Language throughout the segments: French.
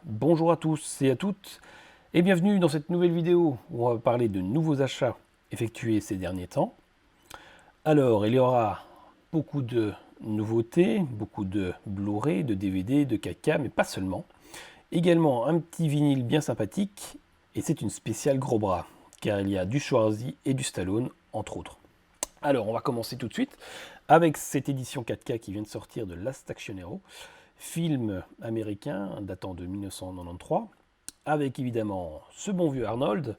Bonjour à tous et à toutes et bienvenue dans cette nouvelle vidéo où on va parler de nouveaux achats effectués ces derniers temps. Alors, il y aura beaucoup de nouveautés, beaucoup de Blu-ray, de DVD, de 4K, mais pas seulement. Également un petit vinyle bien sympathique et c'est une spéciale gros bras car il y a du Schwarzy et du Stallone entre autres. Alors, on va commencer tout de suite avec cette édition 4K qui vient de sortir de Last Action Hero, film américain datant de 1993, avec évidemment ce bon vieux Arnold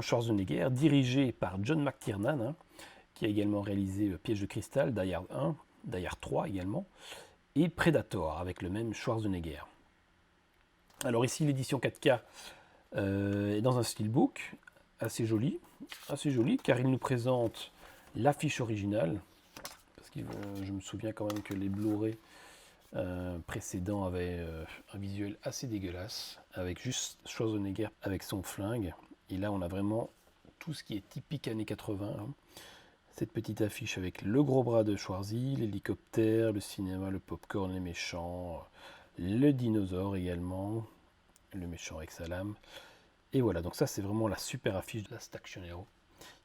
Schwarzenegger, dirigé par John McTiernan, qui a également réalisé Piège de cristal, Die Hard 1, Die Hard 3 également, et Predator avec le même Schwarzenegger. Alors ici l'édition 4K est dans un steelbook assez joli car il nous présente l'affiche originale, parce que je me souviens quand même que les Blu-ray précédents avaient un visuel assez dégueulasse, avec juste Schwarzenegger avec son flingue, et là on a vraiment tout ce qui est typique années 80, hein. Cette petite affiche avec le gros bras de Schwarzy, l'hélicoptère, le cinéma, le popcorn, les méchants, le dinosaure également, le méchant avec sa lame. Et voilà, donc ça c'est vraiment la super affiche de Last Action Hero,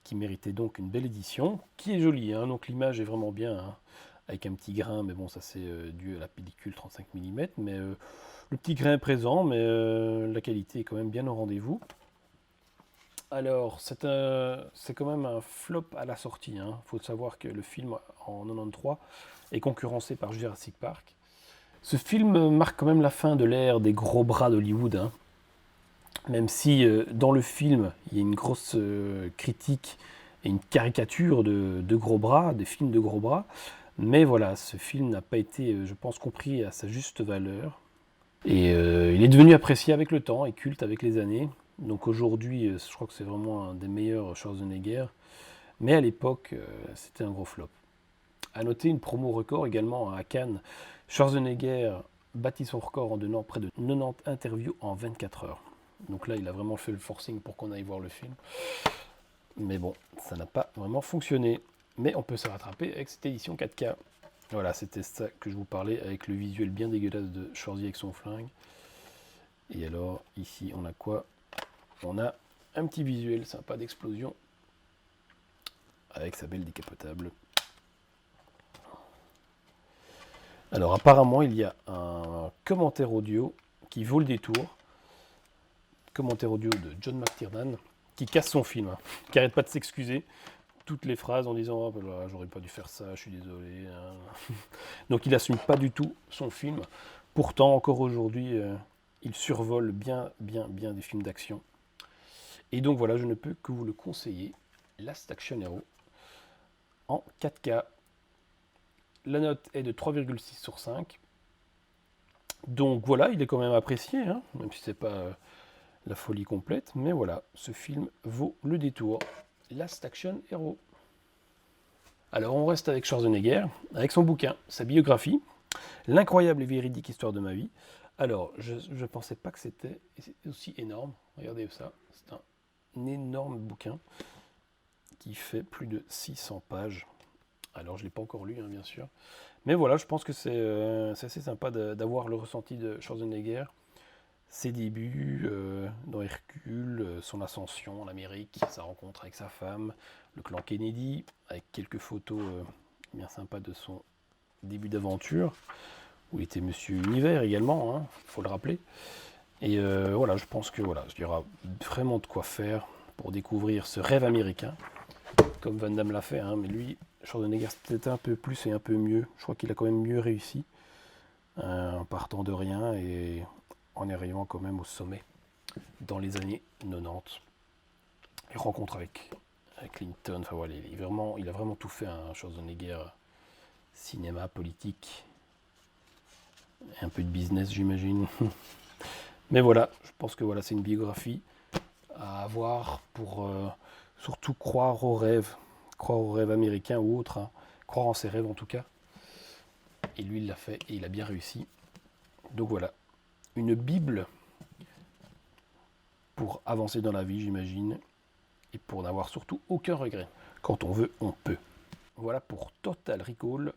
qui méritait donc une belle édition, qui est jolie, hein, donc l'image est vraiment bien, hein, avec un petit grain, mais bon ça c'est dû à la pellicule 35 mm, mais le petit grain est présent, mais la qualité est quand même bien au rendez-vous. Alors, c'est quand même un flop à la sortie. Il faut savoir que le film, en 93, est concurrencé par Jurassic Park. Ce film marque quand même la fin de l'ère des gros bras d'Hollywood, hein. Même si dans le film, il y a une grosse critique et une caricature de gros bras, des films de gros bras. Mais voilà, ce film n'a pas été, je pense, compris à sa juste valeur. Et il est devenu apprécié avec le temps et culte avec les années. Donc aujourd'hui, je crois que c'est vraiment un des meilleurs Schwarzenegger. Mais à l'époque, c'était un gros flop. A noter une promo record également à Cannes. Schwarzenegger bâtit son record en donnant près de 90 interviews en 24 heures. Donc là, il a vraiment fait le forcing pour qu'on aille voir le film. Mais bon, ça n'a pas vraiment fonctionné. Mais on peut se rattraper avec cette édition 4K. Voilà, c'était ça que je vous parlais, avec le visuel bien dégueulasse de Schwarzy avec son flingue. Et alors, ici, on a quoi? On a un petit visuel sympa d'explosion avec sa belle décapotable. Alors, apparemment, il y a un commentaire audio qui vaut le détour. Commentaire audio de John McTiernan qui casse son film, hein, qui arrête pas de s'excuser. Toutes les phrases en disant oh, ben j'aurais pas dû faire ça, je suis désolé. Donc, il assume pas du tout son film. Pourtant, encore aujourd'hui, il survole bien des films d'action. Et donc voilà, je ne peux que vous le conseiller, Last Action Hero en 4K. La note est de 3,6 sur 5. Donc voilà, il est quand même apprécié, hein, même si c'est pas la folie complète. Mais voilà, ce film vaut le détour. Last Action Hero. Alors on reste avec Schwarzenegger, avec son bouquin, sa biographie, l'incroyable et véridique histoire de ma vie. Alors, je ne pensais pas que c'était aussi énorme. Regardez ça, c'est un énorme bouquin qui fait plus de 600 pages. Alors, je ne l'ai pas encore lu, hein, bien sûr. Mais voilà, je pense que c'est assez sympa d'avoir le ressenti de Schwarzenegger, ses débuts dans Hercule, son ascension en Amérique, sa rencontre avec sa femme, le clan Kennedy, avec quelques photos bien sympas de son début d'aventure, où il était Monsieur Univers également, hein, faut le rappeler. Et voilà, je pense que voilà, il y aura vraiment de quoi faire pour découvrir ce rêve américain, comme Van Damme l'a fait, hein, mais lui, Schwarzenegger, c'était peut-être un peu plus et un peu mieux. Je crois qu'il a quand même mieux réussi, en partant de rien et en arrivant quand même au sommet dans les années 90. Les rencontres avec Clinton, enfin voilà, il a vraiment tout fait, un Schwarzenegger, cinéma, politique, et un peu de business, j'imagine. Mais voilà, je pense que voilà, c'est une biographie à avoir pour surtout croire aux rêves américains ou autres, hein. Croire en ses rêves en tout cas. Et lui, il l'a fait et il a bien réussi. Donc voilà, une Bible pour avancer dans la vie, j'imagine, et pour n'avoir surtout aucun regret. Quand on veut, on peut. Voilà pour Total Recall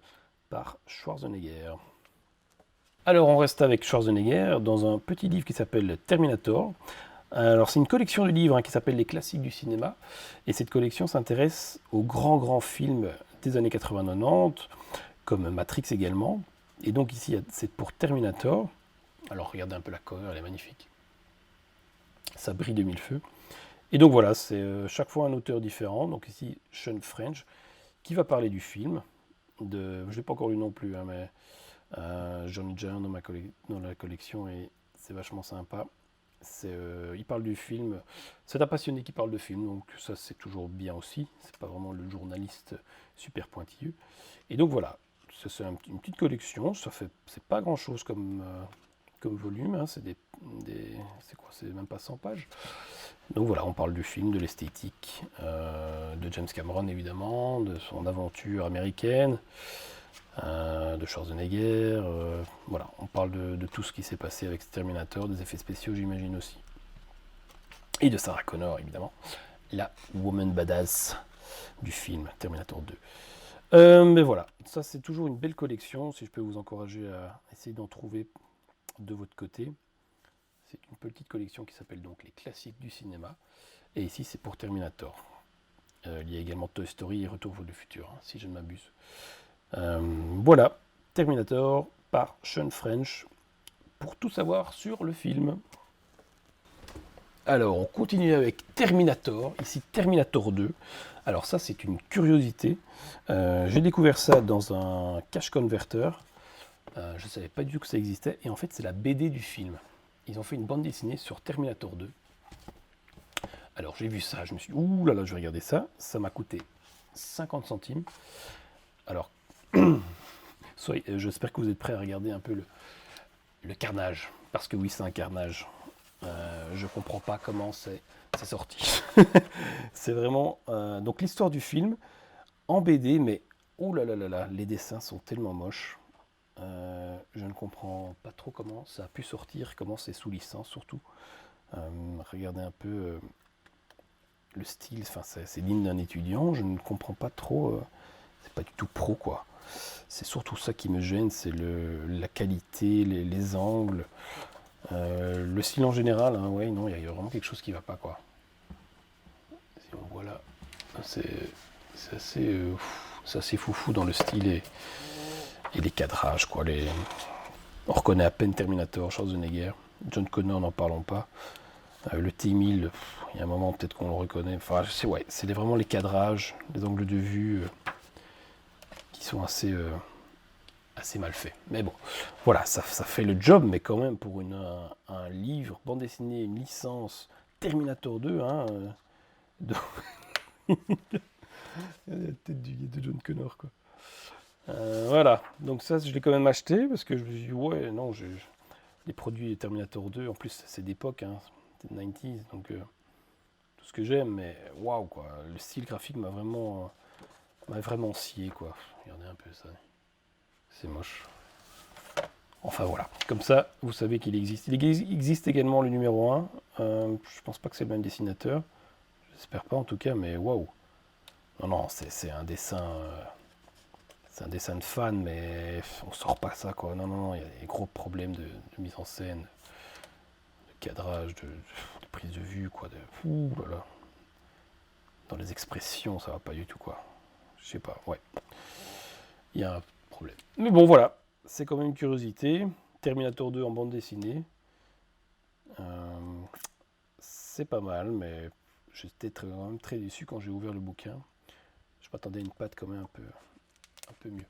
par Schwarzenegger. Alors on reste avec Schwarzenegger dans un petit livre qui s'appelle Terminator. Alors c'est une collection de livres qui s'appelle Les classiques du cinéma. Et cette collection s'intéresse aux grands films des années 80-90, comme Matrix également. Et donc ici c'est pour Terminator. Alors regardez un peu la cover, elle est magnifique. Ça brille de mille feux. Et donc voilà, c'est chaque fois un auteur différent. Donc ici Sean French qui va parler du film. Je ne l'ai pas encore lu non plus, hein, mais j'en ai déjà un dans la collection et c'est vachement sympa. Il parle du film, c'est un passionné qui parle de film, donc ça c'est toujours bien aussi. C'est pas vraiment le journaliste super pointilleux. Et donc voilà, c'est une petite collection. C'est pas grand chose comme volume, hein, c'est quoi, c'est même pas 100 pages. Donc voilà, on parle du film, de l'esthétique, de James Cameron évidemment, de son aventure américaine, de Schwarzenegger, voilà, on parle de tout ce qui s'est passé avec Terminator, des effets spéciaux j'imagine aussi. Et de Sarah Connor évidemment, la woman badass du film Terminator 2. Mais voilà, ça c'est toujours une belle collection, si je peux vous encourager à essayer d'en trouver de votre côté. C'est une petite collection qui s'appelle donc les classiques du cinéma. Et ici c'est pour Terminator. Il y a également Toy Story et Retour vers le futur, hein, si je ne m'abuse. Voilà, Terminator par Sean French, pour tout savoir sur le film. Alors, on continue avec Terminator, ici Terminator 2. Alors ça, c'est une curiosité. J'ai découvert ça dans un cache converter. Je ne savais pas du tout que ça existait. Et en fait, c'est la BD du film. Ils ont fait une bande dessinée sur Terminator 2. Alors, j'ai vu ça, je me suis dit, ouh là là, je vais regarder ça. Ça m'a coûté 50 centimes. Alors, j'espère que vous êtes prêts à regarder un peu le carnage. Parce que oui, c'est un carnage. Je ne comprends pas comment c'est sorti. C'est vraiment... donc l'histoire du film, en BD, mais oh là là là là, les dessins sont tellement moches. Je ne comprends pas trop comment ça a pu sortir, comment c'est sous licence surtout. Regardez un peu le style, enfin c'est digne d'un étudiant, je ne comprends pas trop, c'est pas du tout pro quoi. C'est surtout ça qui me gêne, c'est la qualité, les angles, le style en général, hein, ouais non, il y a vraiment quelque chose qui va pas quoi. Si on voit là, c'est assez foufou dans le style et les cadrages quoi. On reconnaît à peine Terminator, Schwarzenegger, John Connor n'en parlons pas. Le T-1000, il y a un moment peut-être qu'on le reconnaît. Enfin, c'est vraiment les cadrages, les angles de vue qui sont assez mal faits. Mais bon, voilà, ça fait le job, mais quand même pour un livre, bande dessinée, une licence, Terminator 2, hein, la tête de John Connor, quoi. Voilà, donc ça, je l'ai quand même acheté parce que je me suis dit, ouais, non, les produits Terminator 2, en plus, c'est d'époque, hein, c'est 90s, donc tout ce que j'aime, mais waouh, quoi, le style graphique m'a vraiment scié, quoi. Regardez un peu ça, c'est moche. Enfin voilà, comme ça, vous savez qu'il existe. Il existe également le numéro 1, je pense pas que c'est le même dessinateur, j'espère pas en tout cas, mais waouh. Non, c'est un dessin... c'est un dessin de fan, mais on sort pas ça, quoi. Non, il y a des gros problèmes de mise en scène, de cadrage, de prise de vue, quoi. Ouh là là. Dans les expressions, ça va pas du tout, quoi. Je sais pas, ouais. Il y a un problème. Mais bon, voilà. C'est quand même une curiosité. Terminator 2 en bande dessinée. C'est pas mal, mais j'étais quand même très déçu quand j'ai ouvert le bouquin. Je m'attendais à une patte quand même un peu mieux.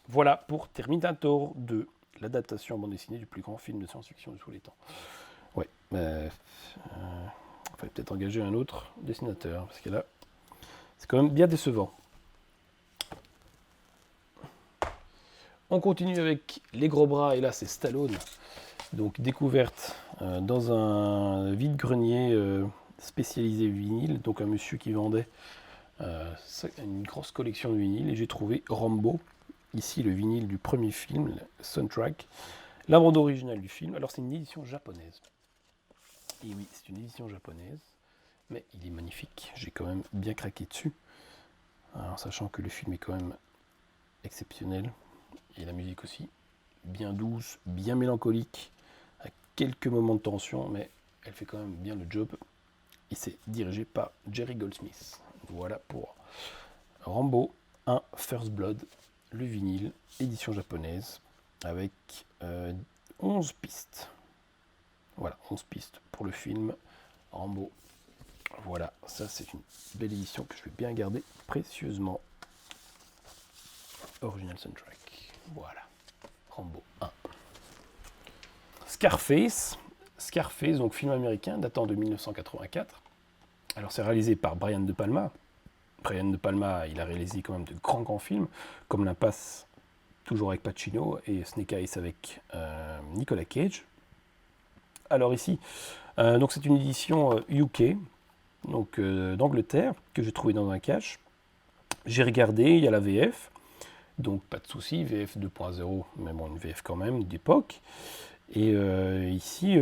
Voilà pour Terminator 2, l'adaptation en bande dessinée du plus grand film de science-fiction de tous les temps. Ouais, il fallait peut-être engager un autre dessinateur, parce que là, c'est quand même bien décevant. On continue avec les gros bras, et là c'est Stallone. Donc découverte dans un vide-grenier spécialisé vinyle, donc un monsieur qui vendait une grosse collection de vinyles, et j'ai trouvé Rambo. Ici, le vinyle du premier film, le soundtrack, la bande originale du film. Alors, c'est une édition japonaise. Et oui, c'est une édition japonaise, mais il est magnifique. J'ai quand même bien craqué dessus. Alors, sachant que le film est quand même exceptionnel, et la musique aussi. bien douce, bien mélancolique, à quelques moments de tension, mais elle fait quand même bien le job. Et c'est dirigé par Jerry Goldsmith. Voilà pour Rambo 1 First Blood, le vinyle, édition japonaise, avec 11 pistes. Voilà, 11 pistes pour le film Rambo. Voilà, ça c'est une belle édition que je vais bien garder précieusement. Original soundtrack. Voilà, Rambo 1. Scarface. Scarface, donc film américain datant de 1984. Alors c'est réalisé par Brian De Palma. Brian De Palma, il a réalisé quand même de grands films, comme L'Impasse, toujours avec Pacino, et Snake Eyes avec Nicolas Cage. Alors ici, donc c'est une édition UK, donc d'Angleterre, que j'ai trouvé dans un cache. J'ai regardé, il y a la VF, donc pas de souci, VF 2.0, mais bon, une VF quand même, d'époque. Et ici,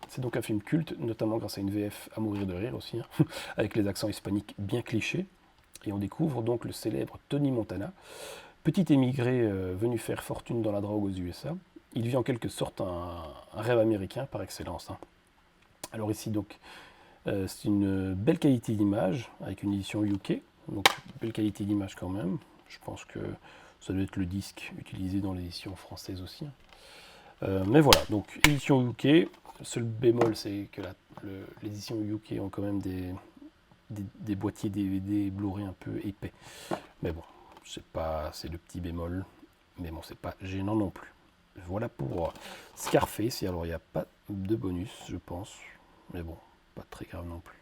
c'est donc un film culte, notamment grâce à une VF à mourir de rire aussi, hein, avec les accents hispaniques bien clichés. Et on découvre donc le célèbre Tony Montana, petit émigré venu faire fortune dans la drogue aux USA. Il vit en quelque sorte un rêve américain par excellence, hein. Alors ici donc, c'est une belle qualité d'image, avec une édition UK, donc belle qualité d'image quand même. Je pense que ça doit être le disque utilisé dans l'édition française aussi, hein. Mais voilà, donc édition UK. Seul bémol, c'est que l'édition UK ont quand même des boîtiers DVD Blu-ray un peu épais. Mais bon, c'est le petit bémol. Mais bon, c'est pas gênant non plus. Voilà pour Scarface. Et alors, il n'y a pas de bonus, je pense. Mais bon, pas très grave non plus.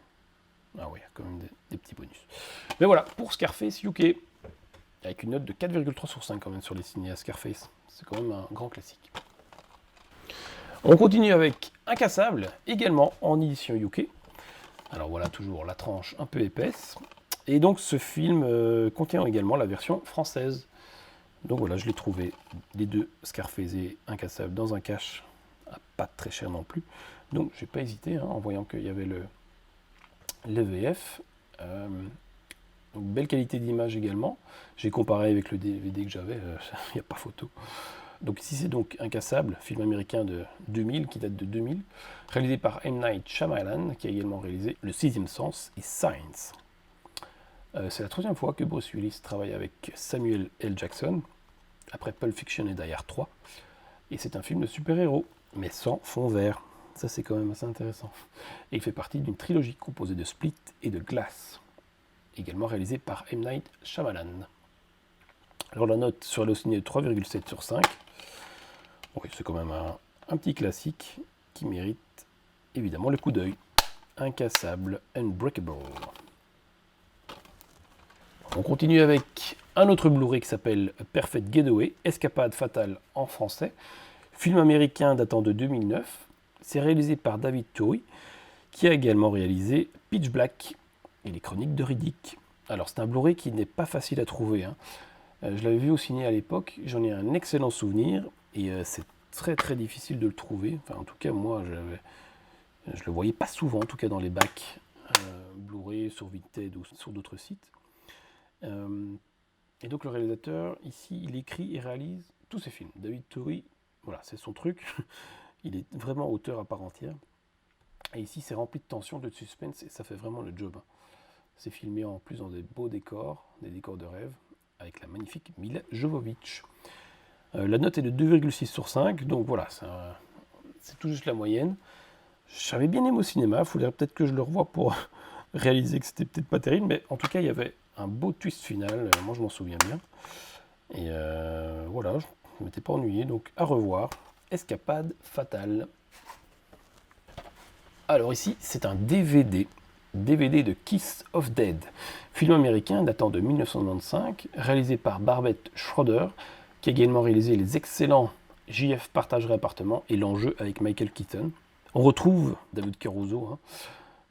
Ah oui, il y a quand même des petits bonus. Mais voilà, pour Scarface UK. Avec une note de 4,3 sur 5 quand même sur les ciné à Scarface. C'est quand même un grand classique. On continue avec Incassable, également en édition UK. Alors voilà, toujours la tranche un peu épaisse. Et donc ce film contient également la version française. Donc voilà, je l'ai trouvé, les deux, Scarface et Incassable, dans un cache, pas très cher non plus. Donc j'ai pas hésité, hein, en voyant qu'il y avait le VF. Donc, belle qualité d'image également. J'ai comparé avec le DVD que j'avais, il n'y a pas photo. Donc ici c'est donc Incassable, film américain de 2000, qui date de 2000, réalisé par M. Night Shyamalan, qui a également réalisé Le Sixième Sens et Signs. C'est la troisième fois que Bruce Willis travaille avec Samuel L. Jackson, après Pulp Fiction et Die Hard 3. Et c'est un film de super-héros, mais sans fond vert. Ça c'est quand même assez intéressant. Et il fait partie d'une trilogie composée de Split et de Glass, également réalisée par M. Night Shyamalan. Alors la note sur Allociné de 3,7 sur 5. Oui, c'est quand même un petit classique qui mérite évidemment le coup d'œil. Incassable, Unbreakable. On continue avec un autre Blu-ray qui s'appelle Perfect Getaway, Escapade fatale en français. Film américain datant de 2009. C'est réalisé par David Twohy, qui a également réalisé Pitch Black et les Chroniques de Riddick. Alors c'est un Blu-ray qui n'est pas facile à trouver, hein. Je l'avais vu au ciné à l'époque, j'en ai un excellent souvenir, et c'est très difficile de le trouver. Enfin en tout cas moi je le voyais pas souvent, en tout cas dans les bacs Blu-ray sur Vinted ou sur d'autres sites. Et donc le réalisateur ici il écrit et réalise tous ses films. David Twohy, voilà, c'est son truc. Il est vraiment auteur à part entière. Et ici c'est rempli de tension, de suspense, et ça fait vraiment le job. C'est filmé en plus dans des beaux décors, des décors de rêve, avec la magnifique Mila Jovovich. La note est de 2,6 sur 5, donc voilà, c'est tout juste la moyenne. J'avais bien aimé au cinéma, il faudrait peut-être que je le revoie pour réaliser que c'était peut-être pas terrible, mais en tout cas il y avait un beau twist final, moi je m'en souviens bien. Et voilà, je ne m'étais pas ennuyé, donc à revoir. Escapade fatale. Alors ici, c'est un DVD de Kiss of Dead, film américain datant de 1995, réalisé par Barbet Schroeder, qui a également réalisé les excellents JF Partagerait appartement et L'Enjeu avec Michael Keaton. On retrouve David Caruso,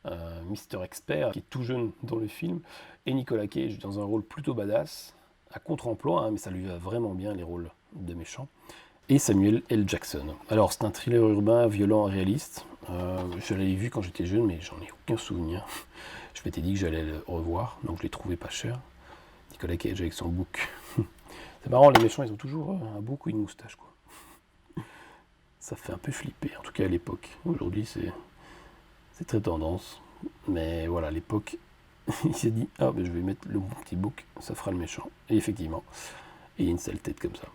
hein, Mister Expert, qui est tout jeune dans le film, et Nicolas Cage dans un rôle plutôt badass, à contre-emploi, hein, mais ça lui va vraiment bien les rôles de méchants, et Samuel L. Jackson. Alors c'est un thriller urbain, violent, réaliste. Je l'avais vu quand j'étais jeune, mais j'en ai aucun souvenir. Je m'étais dit que j'allais le revoir, donc je l'ai trouvé pas cher. Nicolas Cage avec son bouc. C'est marrant, les méchants, ils ont toujours un bouc ou une moustache, quoi. Ça fait un peu flipper, en tout cas à l'époque. Aujourd'hui, c'est très tendance. Mais voilà, à l'époque, il s'est dit, ah, ben, je vais mettre le bon petit bouc, ça fera le méchant. Et effectivement, il y a une sale tête comme ça.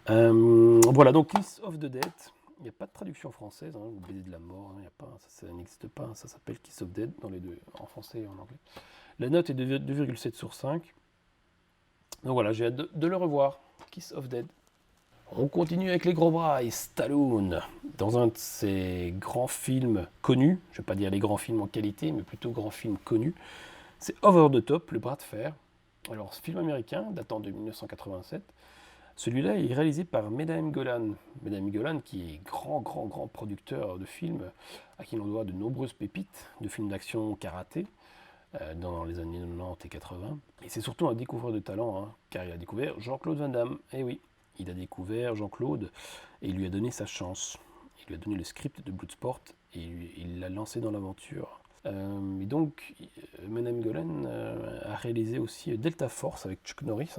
Voilà, donc Kiss of the Dead. Il n'y a pas de traduction française, le baiser de la mort, y a pas, ça n'existe pas, ça s'appelle Kiss of Dead dans les deux, en français et en anglais. La note est de 2,7 sur 5. Donc voilà, j'ai hâte de le revoir. Kiss of Dead. On continue avec les gros bras et Stallone, dans un de ses grands films connus, je ne vais pas dire les grands films en qualité, mais plutôt grands films connus, c'est Over the Top, le bras de fer. Alors, ce film américain, datant de 1987, celui-là est réalisé par Menahem Golan. Menahem Golan, qui est grand producteur de films, à qui l'on doit de nombreuses pépites de films d'action karaté, dans les années 90 et 80. Et c'est surtout un découvreur de talent, car il a découvert Jean-Claude Van Damme. Eh oui, il a découvert Jean-Claude et il lui a donné sa chance. Il lui a donné le script de Bloodsport et il l'a lancé dans l'aventure. Et donc, Menahem Golan a réalisé aussi Delta Force avec Chuck Norris.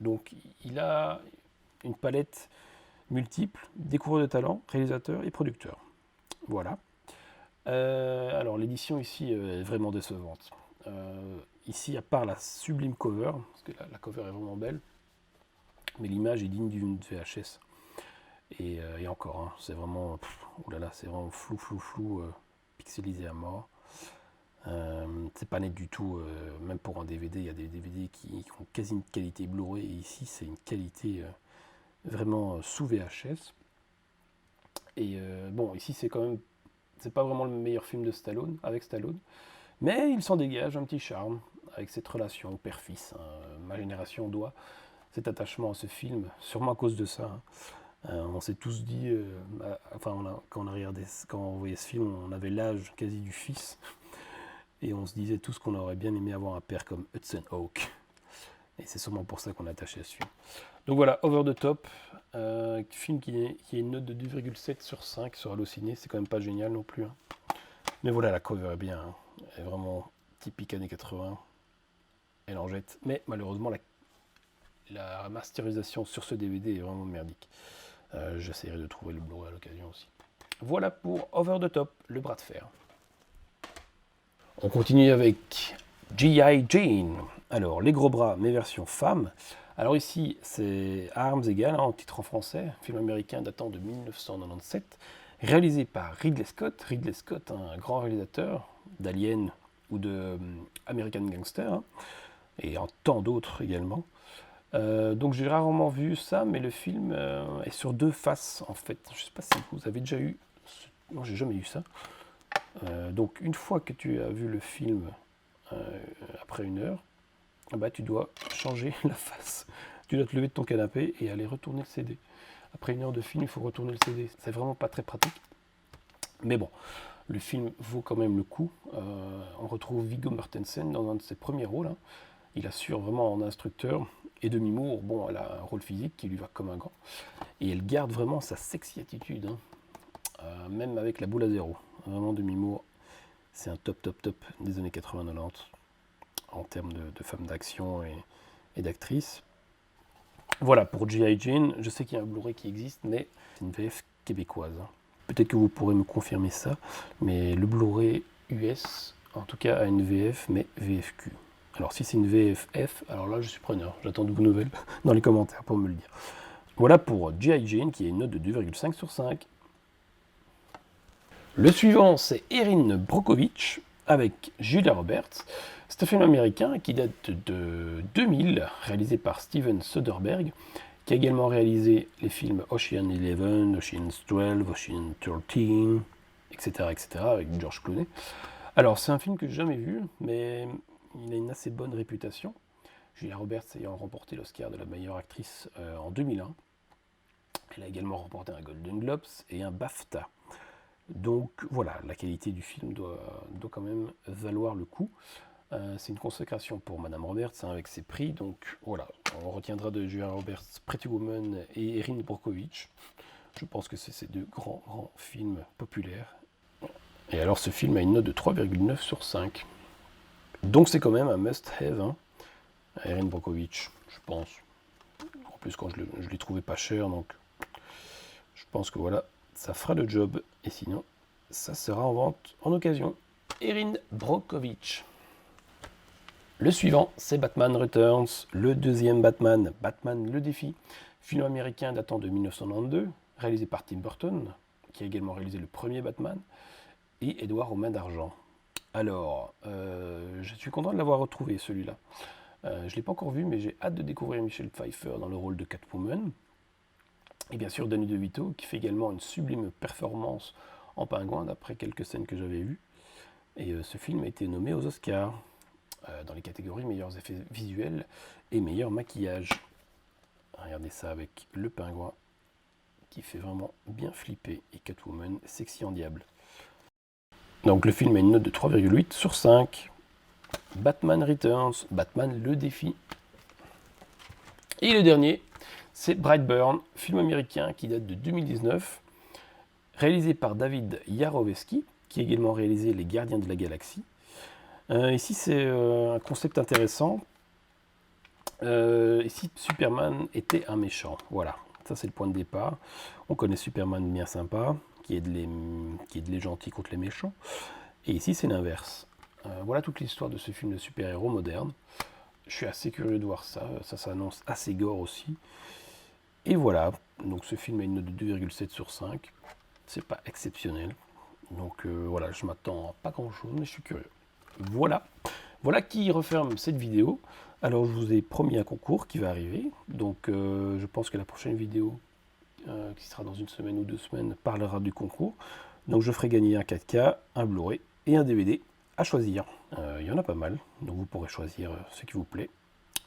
Donc, il a une palette multiple, découvreur de talent, réalisateur et producteur. Voilà. Alors, l'édition ici est vraiment décevante. Ici, à part la sublime cover, parce que la cover est vraiment belle, mais l'image est digne d'une VHS. Et encore, c'est vraiment, c'est vraiment flou, pixelisé à mort. C'est pas net du tout, même pour un DVD, il y a des DVD qui ont quasi une qualité Blu-ray, et ici c'est une qualité vraiment sous VHS. Et bon, ici c'est quand même, c'est pas vraiment le meilleur film de Stallone, avec Stallone, mais il s'en dégage un petit charme avec cette relation père-fils. Ma génération doit cet attachement à ce film, sûrement à cause de ça. On s'est tous dit, quand on voyait ce film, on avait l'âge quasi du fils, et on se disait tous qu'on aurait bien aimé avoir un père comme Hudson Hawk. Et c'est sûrement pour ça qu'on est attaché à ce film. Donc voilà, Over the Top, film qui est une note de 2,7 sur 5 sur Allociné, c'est quand même pas génial non plus. Mais voilà, la cover est bien, elle est vraiment typique années 80, elle en jette. Mais malheureusement, la masterisation sur ce DVD est vraiment merdique. J'essaierai de trouver le Blu-ray à l'occasion aussi. Voilà pour Over the Top, le bras de fer. On continue avec G.I. Jane. Alors, les gros bras, mais version femme. Alors ici, c'est à armes égales, en titre en français, film américain datant de 1997, réalisé par Ridley Scott. Ridley Scott, un grand réalisateur d'Alien ou de American Gangster, et en tant d'autres également. Donc j'ai rarement vu ça, mais le film est sur deux faces en fait. Je ne sais pas si vous avez déjà eu... Non, j'ai jamais eu ça. Donc une fois que tu as vu le film après une heure, tu dois changer la face. Tu dois te lever de ton canapé et aller retourner le CD. Après une heure de film, il faut retourner le CD. C'est vraiment pas très pratique. Mais bon, le film vaut quand même le coup. On retrouve Viggo Mortensen dans un de ses premiers rôles. Il assure vraiment en instructeur. Et Demi Moore, bon, elle a un rôle physique qui lui va comme un gant. Et elle garde vraiment sa sexy attitude, même avec la boule à zéro. Vraiment, Demi Moore, c'est un top des années 80-90 en termes de femmes d'action et d'actrices. Voilà, pour G.I. Jane, je sais qu'il y a un Blu-ray qui existe, mais c'est une VF québécoise. Peut-être que vous pourrez me confirmer ça, mais le Blu-ray US, en tout cas, a une VF, mais VFQ. Alors si c'est une VFF, alors là je suis preneur, j'attends de vos nouvelles dans les commentaires pour me le dire. Voilà pour G.I. Jane qui est une note de 2,5 sur 5. Le suivant c'est Erin Brockovich avec Julia Roberts. C'est un film américain qui date de 2000, réalisé par Steven Soderbergh, qui a également réalisé les films Ocean 11, Ocean's 12, Ocean 13, etc. avec George Clooney. Alors c'est un film que j'ai jamais vu, mais il a une assez bonne réputation. Julia Roberts ayant remporté l'Oscar de la meilleure actrice en 2001. Elle a également remporté un Golden Globes et un BAFTA. Donc voilà, la qualité du film doit quand même valoir le coup. C'est une consécration pour Madame Roberts avec ses prix. Donc voilà, on retiendra de Julia Roberts Pretty Woman et Erin Brockovich. Je pense que c'est ces deux grands films populaires. Et alors ce film a une note de 3,9 sur 5. Donc c'est quand même un must-have, Erin Brockovich, je pense. En plus, quand je l'ai trouvé pas cher, donc je pense que voilà, ça fera le job. Et sinon, ça sera en vente en occasion. Erin Brockovich. Le suivant, c'est Batman Returns, le deuxième Batman, Batman le défi, film américain datant de 1992, réalisé par Tim Burton, qui a également réalisé le premier Batman, et Edouard aux mains d'argent. Alors, je suis content de l'avoir retrouvé celui-là. Je ne l'ai pas encore vu, mais j'ai hâte de découvrir Michelle Pfeiffer dans le rôle de Catwoman. Et bien sûr Danny DeVito, qui fait également une sublime performance en pingouin, d'après quelques scènes que j'avais vues. Et ce film a été nommé aux Oscars, dans les catégories meilleurs effets visuels et meilleur maquillage. Regardez ça avec le pingouin, qui fait vraiment bien flipper, et Catwoman sexy en diable. Donc le film a une note de 3,8 sur 5. Batman Returns, Batman le défi. Et le dernier, c'est Brightburn, film américain qui date de 2019, réalisé par David Yarovesky, qui a également réalisé Les Gardiens de la Galaxie. Ici, c'est un concept intéressant. Ici, Superman était un méchant. Voilà, ça c'est le point de départ. On connaît Superman bien sympa, qui aide les gentils contre les méchants. Et ici, c'est l'inverse. Voilà toute l'histoire de ce film de super-héros moderne. Je suis assez curieux de voir ça. Ça s'annonce assez gore aussi. Et voilà, donc ce film a une note de 2,7 sur 5. C'est pas exceptionnel. Donc voilà, je m'attends à pas grand-chose, mais je suis curieux. Voilà. Voilà qui referme cette vidéo. Alors je vous ai promis un concours qui va arriver. Donc je pense que la prochaine vidéo, qui sera dans une semaine ou 2 semaines, parlera du concours. Donc je ferai gagner un 4K, un Blu-ray et un DVD à choisir. Il y en a pas mal, donc vous pourrez choisir ce qui vous plaît.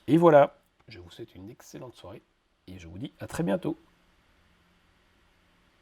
Et voilà, je vous souhaite une excellente soirée et je vous dis à très bientôt.